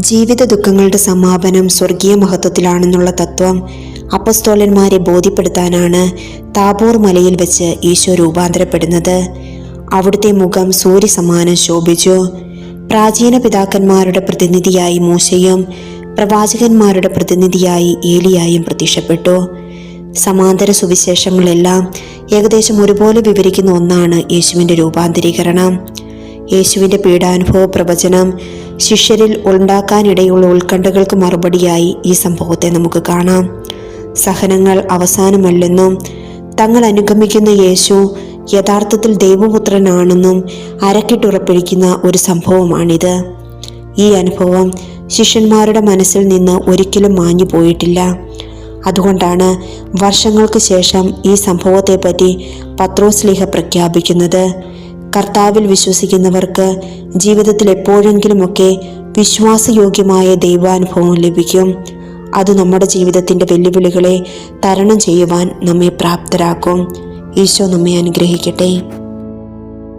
ജീവിത ദുഃഖങ്ങളുടെ സമാപനം സ്വർഗീയ മഹത്വത്തിലാണെന്നുള്ള തത്വം അപ്പസ്തോലന്മാരെ ബോധ്യപ്പെടുത്താനാണ് താബോർ മലയിൽ വെച്ച് ഈശോ രൂപാന്തരപ്പെടുന്നത്. അവിടുത്തെ മുഖം സൂര്യസമാനം ശോഭിച്ചു. പ്രാചീന പിതാക്കന്മാരുടെ പ്രതിനിധിയായി മൂശയും പ്രവാചകന്മാരുടെ പ്രതിനിധിയായി ഏലിയായും പ്രത്യക്ഷപ്പെട്ടു. സമാന്തര സുവിശേഷങ്ങളെല്ലാം ഏകദേശം ഒരുപോലെ വിവരിക്കുന്ന ഒന്നാണ് യേശുവിൻ്റെ രൂപാന്തരീകരണം. യേശുവിൻ്റെ പീഡാനുഭവ പ്രവചനം ശിഷ്യരിൽ ഉണ്ടാക്കാനിടയുള്ള ഉത്കണ്ഠകൾക്ക് മറുപടിയായി ഈ സംഭവത്തെ നമുക്ക് കാണാം. സഹനങ്ങൾ അവസാനമല്ലെന്നും തങ്ങൾ അനുഗമിക്കുന്ന യേശു യഥാർത്ഥത്തിൽ ദൈവപുത്രനാണെന്നും അരക്കിട്ടുറപ്പിടിക്കുന്ന ഒരു സംഭവമാണിത്. ഈ അനുഭവം ശിഷ്യന്മാരുടെ മനസ്സിൽ നിന്ന് ഒരിക്കലും മാഞ്ഞു പോയിട്ടില്ല. അതുകൊണ്ടാണ് വർഷങ്ങൾക്ക് ശേഷം ഈ സംഭവത്തെപ്പറ്റി പത്രോസ്ലീഹ പ്രഖ്യാപിക്കുന്നത്: കർത്താവിൽ വിശ്വസിക്കുന്നവർക്ക് ജീവിതത്തിൽ എപ്പോഴെങ്കിലുമൊക്കെ വിശ്വാസയോഗ്യമായ ദൈവാനുഭവം ലഭിക്കും. അത് നമ്മുടെ ജീവിതത്തിൻ്റെ വെല്ലുവിളികളെ തരണം ചെയ്യുവാൻ നമ്മെ പ്രാപ്തരാക്കും. ഈശോ നമ്മെ അനുഗ്രഹിക്കട്ടെ.